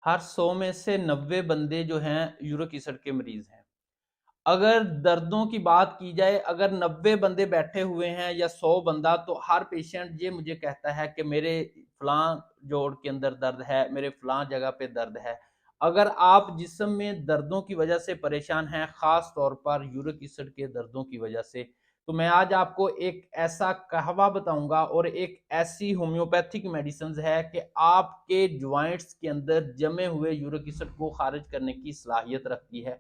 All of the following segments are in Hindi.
हर 100 में से 90 बंदे जो हैं यूरिक एसिड के मरीज हैं। अगर दर्दों की बात की जाए, अगर 90 बंदे बैठे हुए हैं या 100 बंदा, तो हर पेशेंट ये मुझे कहता है कि मेरे फलां जोड़ के अंदर दर्द है, मेरे फलां जगह पे दर्द है। अगर आप जिस्म में दर्दों की वजह से परेशान हैं, खास तौर पर यूरिक एसिड के दर्दों की वजह से, तो मैं आज आपको एक ऐसा कहवा बताऊंगा और एक ऐसी होम्योपैथिक मेडिसिन है कि आपके ज्वाइंट्स के अंदर जमे हुए यूरिक एसिड को खारिज करने की सलाहियत रखती है,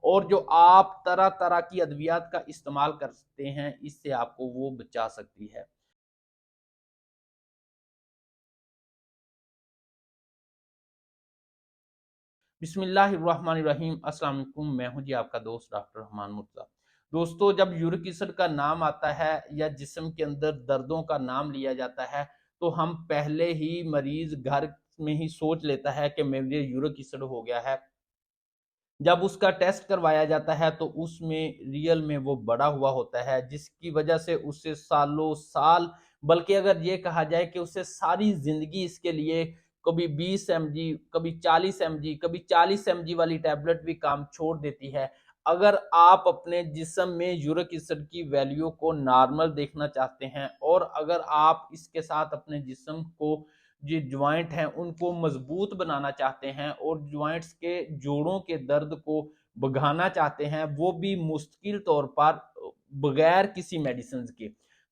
और जो आप तरह तरह की अद्वियात का इस्तेमाल करते हैं, इससे आपको वो बचा सकती है। बिस्मिल्लाहिर्रहमानिर्रहीम, अस्सलाम वालेकुम। मैं हूं जी आपका दोस्त डॉक्टर रहमान मुर्तज़ा। दोस्तों, जब यूरिक एसिड का नाम आता है या जिस्म के अंदर दर्दों का नाम लिया जाता है, तो हम पहले ही मरीज घर में ही सोच लेता है कि मेरे यूरिक एसिड हो गया है। जब उसका टेस्ट करवाया जाता है तो उसमें रियल में वो बढ़ा हुआ होता है, जिसकी वजह से उससे सालों साल, बल्कि अगर ये कहा जाए कि उससे सारी जिंदगी इसके लिए कभी 20 mg, कभी 40 mg, कभी 40 mg वाली टैबलेट भी काम छोड़ देती है। अगर आप अपने जिस्म में यूरिक एसिड की वैल्यू को नॉर्मल देखना चाहते हैं, और अगर आप इसके साथ अपने जिस्म को, जो ज्वाइंट हैं उनको मजबूत बनाना चाहते हैं और ज्वाइंट्स के जोड़ों के दर्द को भगाना चाहते हैं, वो भी मुस्तकिल तौर पर बगैर किसी मेडिसिन के,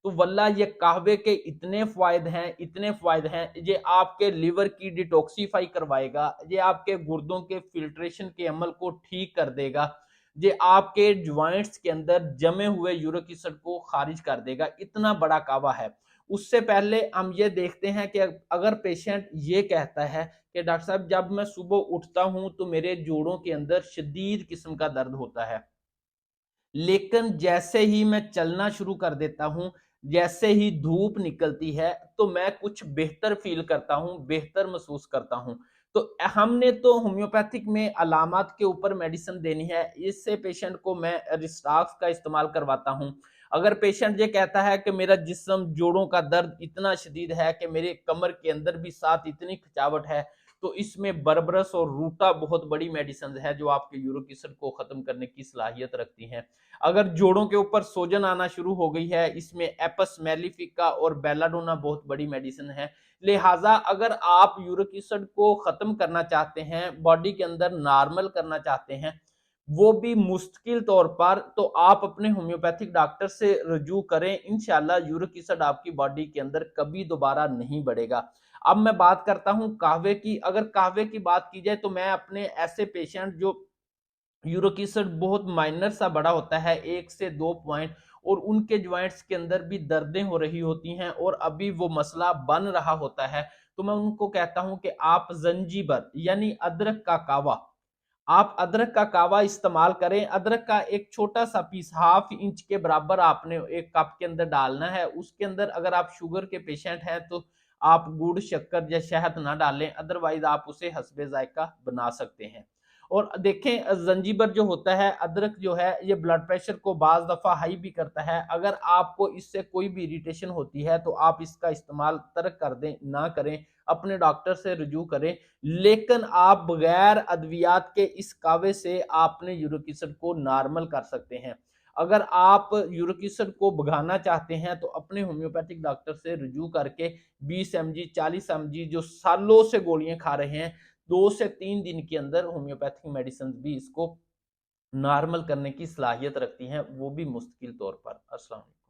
तो वल्ला ये कहवे के इतने फायदे हैं, इतने फायदे हैं। ये आपके लिवर की डिटॉक्सिफाई करवाएगा, ये आपके गुर्दों के फिल्ट्रेशन के अमल को ठीक कर देगा, ये आपके ज्वाइंट्स के अंदर जमे हुए यूरिक एसिड को खारिज कर देगा। इतना बड़ा कावा है। उससे पहले हम ये देखते हैं कि अगर पेशेंट ये कहता है कि डॉक्टर साहब, जब मैं सुबह उठता हूं तो मेरे जोड़ों के अंदर शदीद किस्म का दर्द होता है, लेकिन जैसे ही मैं चलना शुरू कर देता हूं, जैसे ही धूप निकलती है, तो मैं कुछ बेहतर फील करता हूं, बेहतर महसूस करता हूं। तो हमने तो होम्योपैथिक में अलामत के ऊपर मेडिसिन देनी है। इससे पेशेंट को मैं रिस्टाक्स का इस्तेमाल करवाता हूं। अगर पेशेंट ये कहता है कि मेरा जिस्म जोड़ों का दर्द इतना शदीद है कि मेरे कमर के अंदर भी साथ इतनी खिंचावट है, तो इसमें बरबरस और रूटा बहुत बड़ी मेडिसिन है जो आपके यूरिक एसिड को खत्म करने की सलाहियत रखती हैं। अगर जोड़ों के ऊपर सोजन आना शुरू हो गई है, इसमें एपस मेलिफिका और बेलाडोना बहुत बड़ी मेडिसिन है। लिहाजा अगर आप यूरिक एसिड को खत्म करना चाहते हैं, बॉडी के अंदर नॉर्मल करना चाहते हैं, वो भी मुश्किल तौर पर, तो आप अपने होम्योपैथिक डॉक्टर से रजू करें। इंशाल्लाह यूरिक एसिड आपकी बॉडी के अंदर कभी दोबारा नहीं बढ़ेगा। अब मैं बात करता हूं कहवे की। अगर कहवे की बात की जाए, तो मैं अपने ऐसे पेशेंट जो यूरिक एसिड बहुत माइनर सा बड़ा होता है, 1 से 2 पॉइंट, और उनके ज्वाइंट्स के अंदर भी दर्दें हो रही होती हैं और अभी वो मसला बन रहा होता है, तो मैं उनको कहता हूं कि आप जंजीबर यानी अदरक का कावा, आप अदरक का कावा इस्तेमाल करें। अदरक का एक छोटा सा पीस, हाफ इंच के बराबर, आपने एक कप के अंदर डालना है। उसके अंदर अगर आप शुगर के पेशेंट हैं तो आप गुड़, शक्कर या शहद ना डालें, अदरवाइज आप उसे हस्बे जायका बना सकते हैं। और देखें, जंजीबर जो होता है, अदरक जो है, ये ब्लड प्रेशर को बाज दफा हाई भी करता है। अगर आपको इससे कोई भी इरिटेशन होती है तो आप इसका इस्तेमाल तर्क कर दें, ना करें, अपने डॉक्टर से रुजू करें। लेकिन आप बगैर अद्वियात के इस कावे से आपने यूरिक एसिड को नॉर्मल कर सकते हैं। अगर आप यूरिक एसिड को भगाना चाहते हैं तो अपने होम्योपैथिक डॉक्टर से रुजू करके 20 mg, 40 mg जो सालों से गोलियां खा रहे हैं, 2 से 3 दिन के अंदर होम्योपैथिक मेडिसिन भी इसको नॉर्मल करने की सलाहियत रखती हैं, वो भी मुस्तकिल तौर पर। अस्सलाम वालेकुम।